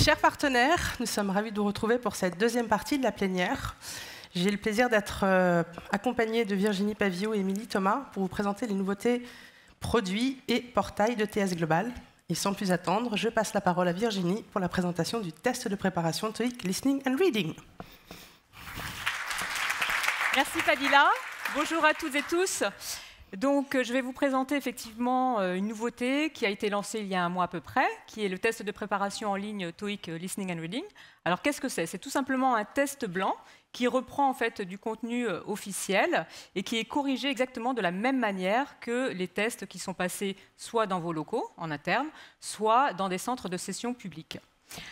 Chers partenaires, nous sommes ravis de vous retrouver pour cette deuxième partie de la plénière. J'ai le plaisir d'être accompagnée de Virginie Pavio et Émilie Thomas pour vous présenter les nouveautés produits et portails de TS Global. Et sans plus attendre, je passe la parole à Virginie pour la présentation du test de préparation TOEIC Listening and Reading. Merci Fadila. Bonjour à toutes et tous. Donc, je vais vous présenter effectivement une nouveauté qui a été lancée il y a un mois à peu près, qui est le test de préparation en ligne TOEIC Listening and Reading. Alors, qu'est-ce que c'est? C'est tout simplement un test blanc qui reprend en fait du contenu officiel et qui est corrigé exactement de la même manière que les tests qui sont passés soit dans vos locaux en interne, soit dans des centres de session publics.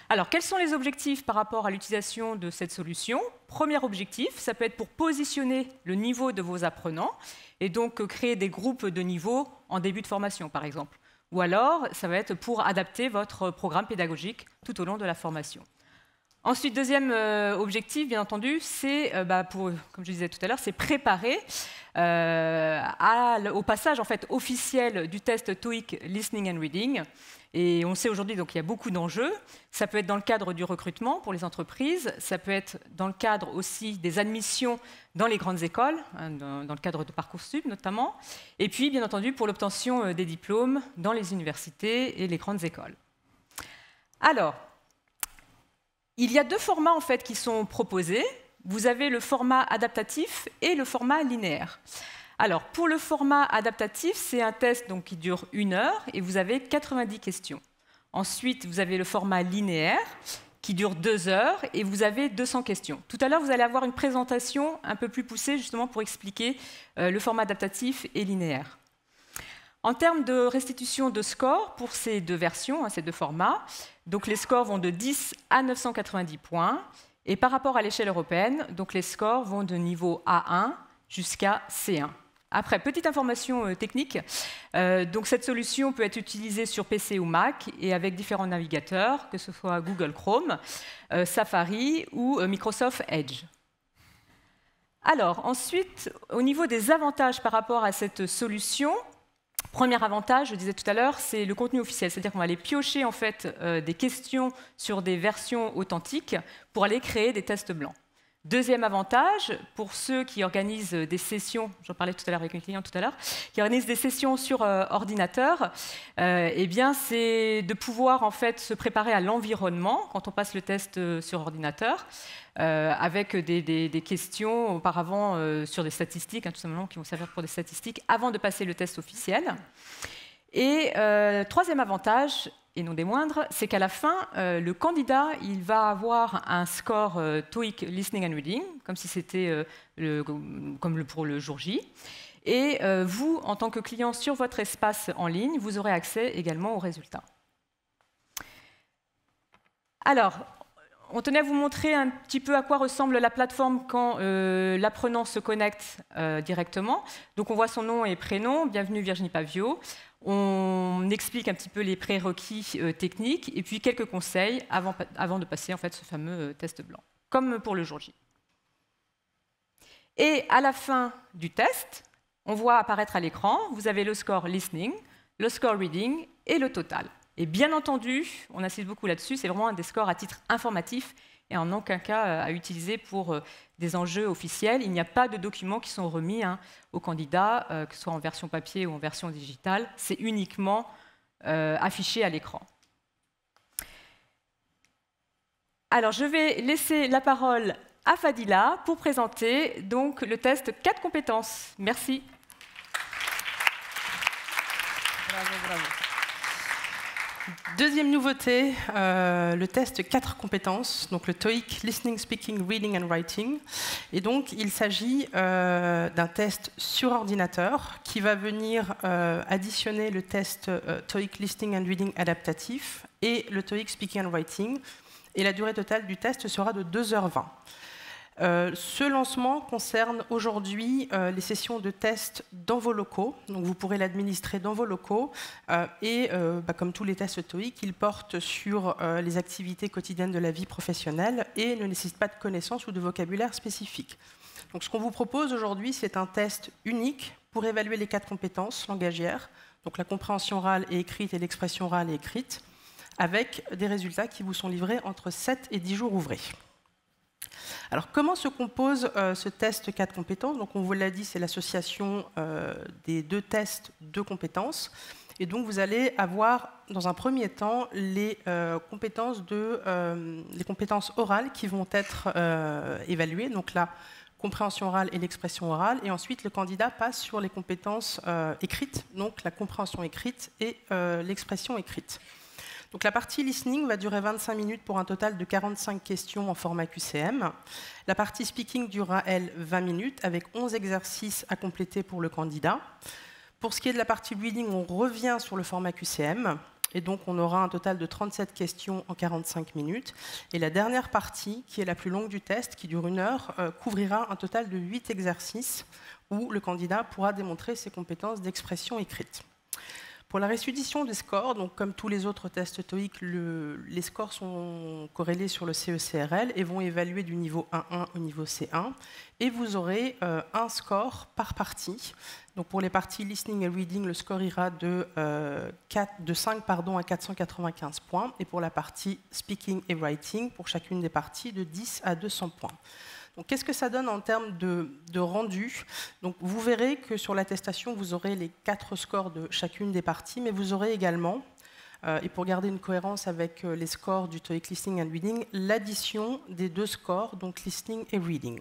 Alors, quels sont les objectifs par rapport à l'utilisation de cette solution? Premier objectif, ça peut être pour positionner le niveau de vos apprenants et donc créer des groupes de niveau en début de formation, par exemple. Ou alors, ça va être pour adapter votre programme pédagogique tout au long de la formation. Ensuite, deuxième objectif, bien entendu, c'est, comme je disais tout à l'heure, c'est préparer au passage en fait, officiel du test TOEIC Listening and Reading. Et on sait aujourd'hui qu'il y a beaucoup d'enjeux. Ça peut être dans le cadre du recrutement pour les entreprises, ça peut être dans le cadre aussi des admissions dans les grandes écoles, dans le cadre de Parcoursup notamment, et puis bien entendu pour l'obtention des diplômes dans les universités et les grandes écoles. Alors, il y a deux formats en fait, qui sont proposés. Vous avez le format adaptatif et le format linéaire. Alors, pour le format adaptatif, c'est un test donc, qui dure 1 heure et vous avez 90 questions. Ensuite, vous avez le format linéaire qui dure 2 heures et vous avez 200 questions. Tout à l'heure, vous allez avoir une présentation un peu plus poussée justement pour expliquer le format adaptatif et linéaire. En termes de restitution de scores pour ces deux versions, ces deux formats, donc les scores vont de 10 à 990 points. Et par rapport à l'échelle européenne, donc les scores vont de niveau A1 jusqu'à C1. Après, petite information technique, donc cette solution peut être utilisée sur PC ou Mac et avec différents navigateurs, que ce soit Google Chrome, Safari ou Microsoft Edge. Alors, ensuite, au niveau des avantages par rapport à cette solution, premier avantage, je disais tout à l'heure, c'est le contenu officiel, c'est-à-dire qu'on va aller piocher en fait, des questions sur des versions authentiques pour aller créer des tests blancs. Deuxième avantage, pour ceux qui organisent des sessions, j'en parlais tout à l'heure avec un client tout à l'heure, qui organisent des sessions sur ordinateur, eh bien, c'est de pouvoir en fait, se préparer à l'environnement quand on passe le test sur ordinateur, avec des questions auparavant sur des statistiques, tout simplement, qui vont servir pour des statistiques avant de passer le test officiel. Et troisième avantage, et non des moindres, c'est qu'à la fin, le candidat il va avoir un score TOEIC Listening and Reading, comme si c'était pour le jour J. Et vous, en tant que client sur votre espace en ligne, vous aurez accès également aux résultats. Alors, on tenait à vous montrer un petit peu à quoi ressemble la plateforme quand l'apprenant se connecte directement. Donc on voit son nom et prénom, bienvenue Virginie Pavio. On explique un petit peu les prérequis techniques et puis quelques conseils avant de passer en fait, ce fameux test blanc, comme pour le jour J. Et à la fin du test, on voit apparaître à l'écran, vous avez le score listening, le score reading et le total. Et bien entendu, on insiste beaucoup là-dessus, c'est vraiment un des scores à titre informatif et en aucun cas à utiliser pour des enjeux officiels. Il n'y a pas de documents qui sont remis aux candidats, que ce soit en version papier ou en version digitale. C'est uniquement affiché à l'écran. Alors, je vais laisser la parole à Fadila pour présenter donc, le test 4 compétences. Merci. Bravo, bravo. Deuxième nouveauté, le test 4 compétences, donc le TOEIC Listening, Speaking, Reading and Writing. Et donc, il s'agit d'un test sur ordinateur qui va venir additionner le test TOEIC Listening and Reading adaptatif et le TOEIC Speaking and Writing. Et la durée totale du test sera de 2h20. Ce lancement concerne aujourd'hui les sessions de test dans vos locaux. Donc vous pourrez l'administrer dans vos locaux. Comme tous les tests TOEIC, il porte sur les activités quotidiennes de la vie professionnelle et ne nécessite pas de connaissances ou de vocabulaire spécifique. Donc ce qu'on vous propose aujourd'hui, c'est un test unique pour évaluer les 4 compétences langagières, donc la compréhension orale et écrite et l'expression orale et écrite, avec des résultats qui vous sont livrés entre 7 et 10 jours ouvrés. Alors, comment se compose ce test 4 compétences? Donc, on vous l'a dit, c'est l'association des 2 tests de compétences. Et donc, vous allez avoir, dans un premier temps, les compétences orales qui vont être évaluées. Donc, la compréhension orale et l'expression orale. Et ensuite, le candidat passe sur les compétences écrites, donc la compréhension écrite et l'expression écrite. Donc, la partie listening va durer 25 minutes pour un total de 45 questions en format QCM. La partie speaking durera, elle, 20 minutes avec 11 exercices à compléter pour le candidat. Pour ce qui est de la partie reading, on revient sur le format QCM. Et donc, on aura un total de 37 questions en 45 minutes. Et la dernière partie, qui est la plus longue du test, qui dure 1 heure, couvrira un total de 8 exercices où le candidat pourra démontrer ses compétences d'expression écrite. Pour la restitution des scores, donc comme tous les autres tests TOEIC, les scores sont corrélés sur le CE-CRL et vont évaluer du niveau 1.1 au niveau C1. Et vous aurez un score par partie. Donc pour les parties listening et reading, le score ira de 5 à 495 points. Et pour la partie speaking et writing, pour chacune des parties, de 10 à 200 points. Qu'est-ce que ça donne en termes de rendu? Donc, vous verrez que sur l'attestation, vous aurez les 4 scores de chacune des parties, mais vous aurez également, et pour garder une cohérence avec les scores du TOEIC Listening and Reading, l'addition des 2 scores, donc Listening et Reading.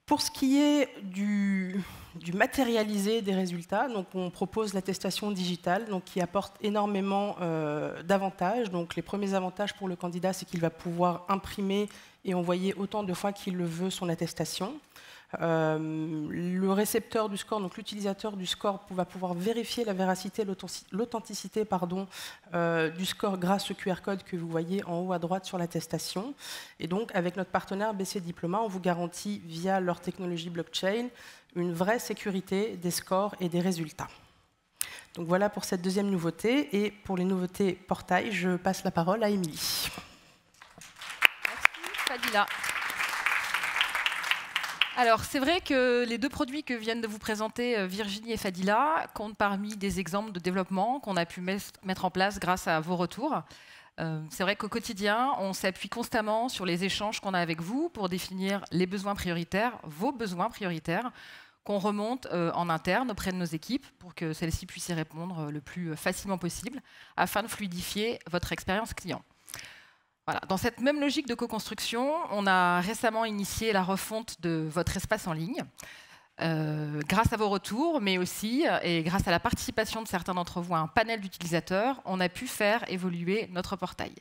Pour ce qui est du matérialisé des résultats, donc on propose l'attestation digitale, donc qui apporte énormément d'avantages. Donc les premiers avantages pour le candidat, c'est qu'il va pouvoir imprimer et envoyer autant de fois qu'il le veut son attestation. Le récepteur du score, donc l'utilisateur du score, va pouvoir vérifier la véracité, l'authenticité du score grâce au QR code que vous voyez en haut à droite sur l'attestation. Et donc, avec notre partenaire BC Diploma, on vous garantit via leur technologie blockchain une vraie sécurité des scores et des résultats. Donc voilà pour cette deuxième nouveauté. Et pour les nouveautés portail, je passe la parole à Émilie. Merci Fadila. Alors, c'est vrai que les 2 produits que viennent de vous présenter Virginie et Fadila comptent parmi des exemples de développement qu'on a pu mettre en place grâce à vos retours. C'est vrai qu'au quotidien, on s'appuie constamment sur les échanges qu'on a avec vous pour définir les besoins prioritaires, vos besoins prioritaires, qu'on remonte en interne auprès de nos équipes pour que celles-ci puissent y répondre le plus facilement possible afin de fluidifier votre expérience client. Voilà. Dans cette même logique de co-construction, on a récemment initié la refonte de votre espace en ligne. Grâce à vos retours, mais aussi, et grâce à la participation de certains d'entre vous à un panel d'utilisateurs, on a pu faire évoluer notre portail.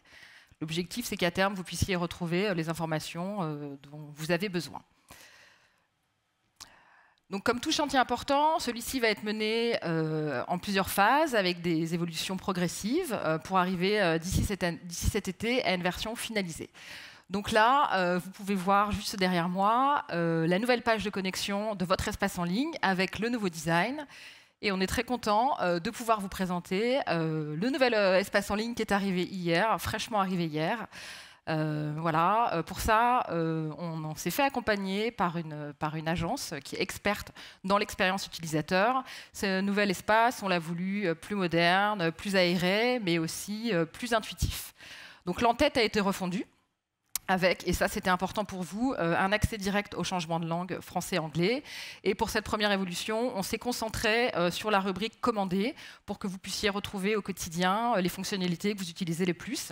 L'objectif, c'est qu'à terme, vous puissiez retrouver les informations dont vous avez besoin. Donc, comme tout chantier important, celui-ci va être mené en plusieurs phases avec des évolutions progressives pour arriver d'ici cet été à une version finalisée. Donc là, vous pouvez voir juste derrière moi la nouvelle page de connexion de votre espace en ligne avec le nouveau design. Et on est très content de pouvoir vous présenter le nouvel espace en ligne qui est arrivé hier, fraîchement arrivé hier. Voilà. Pour ça, on s'est fait accompagner par une agence qui est experte dans l'expérience utilisateur. Ce nouvel espace, on l'a voulu plus moderne, plus aéré, mais aussi plus intuitif. Donc l'entête a été refondue avec, et ça c'était important pour vous, un accès direct au changement de langue français-anglais. Et pour cette première évolution, on s'est concentré sur la rubrique « Commander » pour que vous puissiez retrouver au quotidien les fonctionnalités que vous utilisez les plus,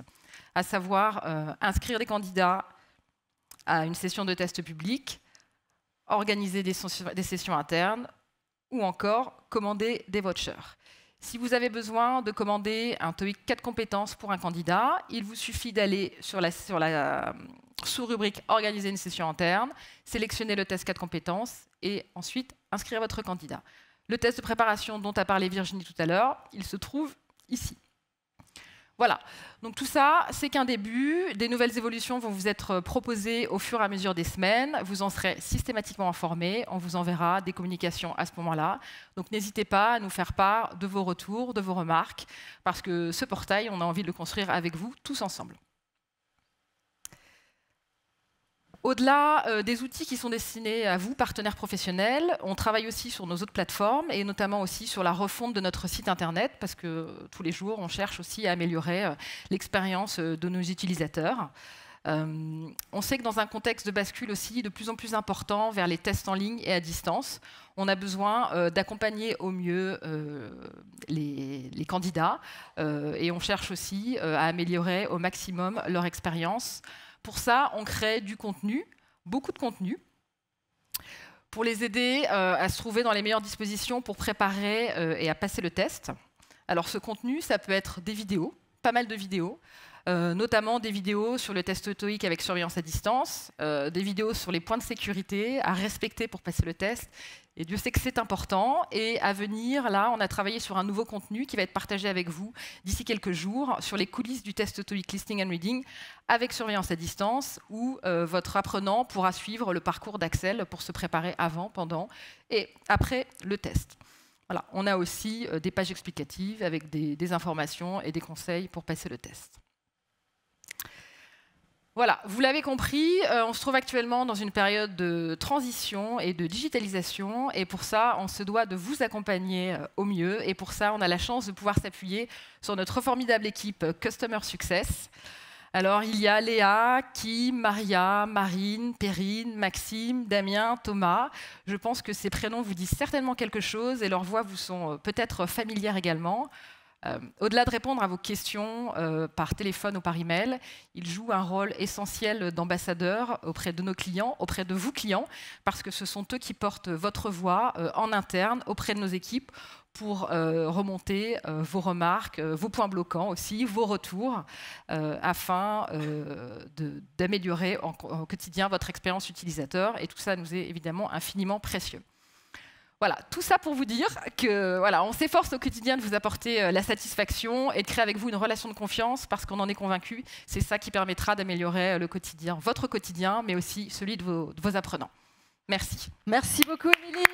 à savoir inscrire des candidats à une session de test public, organiser des sessions internes ou encore commander des vouchers. Si vous avez besoin de commander un TOEIC 4 compétences pour un candidat, il vous suffit d'aller sur la sous-rubrique « Organiser une session interne », sélectionner le test 4 compétences et ensuite inscrire votre candidat. Le test de préparation dont a parlé Virginie tout à l'heure, il se trouve ici. Voilà, donc tout ça, c'est qu'un début. Des nouvelles évolutions vont vous être proposées au fur et à mesure des semaines. Vous en serez systématiquement informés. On vous enverra des communications à ce moment-là. Donc n'hésitez pas à nous faire part de vos retours, de vos remarques, parce que ce portail, on a envie de le construire avec vous tous ensemble. Au-delà des outils qui sont destinés à vous, partenaires professionnels, on travaille aussi sur nos autres plateformes et notamment aussi sur la refonte de notre site internet parce que tous les jours, on cherche aussi à améliorer l'expérience de nos utilisateurs. On sait que dans un contexte de bascule aussi de plus en plus important vers les tests en ligne et à distance, on a besoin d'accompagner au mieux les candidats et on cherche aussi à améliorer au maximum leur expérience. Pour ça, on crée du contenu, beaucoup de contenu, pour les aider à se trouver dans les meilleures dispositions pour préparer et à passer le test. Alors ce contenu, ça peut être des vidéos, pas mal de vidéos, notamment des vidéos sur le test TOEIC avec surveillance à distance, des vidéos sur les points de sécurité à respecter pour passer le test. Et Dieu sait que c'est important. Et à venir, là, on a travaillé sur un nouveau contenu qui va être partagé avec vous d'ici quelques jours sur les coulisses du test TOEIC Listening and Reading avec surveillance à distance où votre apprenant pourra suivre le parcours d'Axel pour se préparer avant, pendant et après le test. Voilà. On a aussi des pages explicatives avec des informations et des conseils pour passer le test. Voilà, vous l'avez compris, on se trouve actuellement dans une période de transition et de digitalisation et pour ça, on se doit de vous accompagner au mieux et pour ça, on a la chance de pouvoir s'appuyer sur notre formidable équipe Customer Success. Alors, il y a Léa, Kim, Maria, Marine, Perrine, Maxime, Damien, Thomas. Je pense que ces prénoms vous disent certainement quelque chose et leurs voix vous sont peut-être familières également. Au-delà de répondre à vos questions par téléphone ou par email, ils jouent un rôle essentiel d'ambassadeur auprès de nos clients, auprès de vous clients, parce que ce sont eux qui portent votre voix en interne auprès de nos équipes pour remonter vos remarques, vos points bloquants aussi, vos retours, afin d'améliorer au quotidien votre expérience utilisateur. Et tout ça nous est évidemment infiniment précieux. Voilà, tout ça pour vous dire que voilà, on s'efforce au quotidien de vous apporter la satisfaction et de créer avec vous une relation de confiance parce qu'on en est convaincu. C'est ça qui permettra d'améliorer le quotidien, votre quotidien, mais aussi celui de vos apprenants. Merci. Merci beaucoup, Émilie.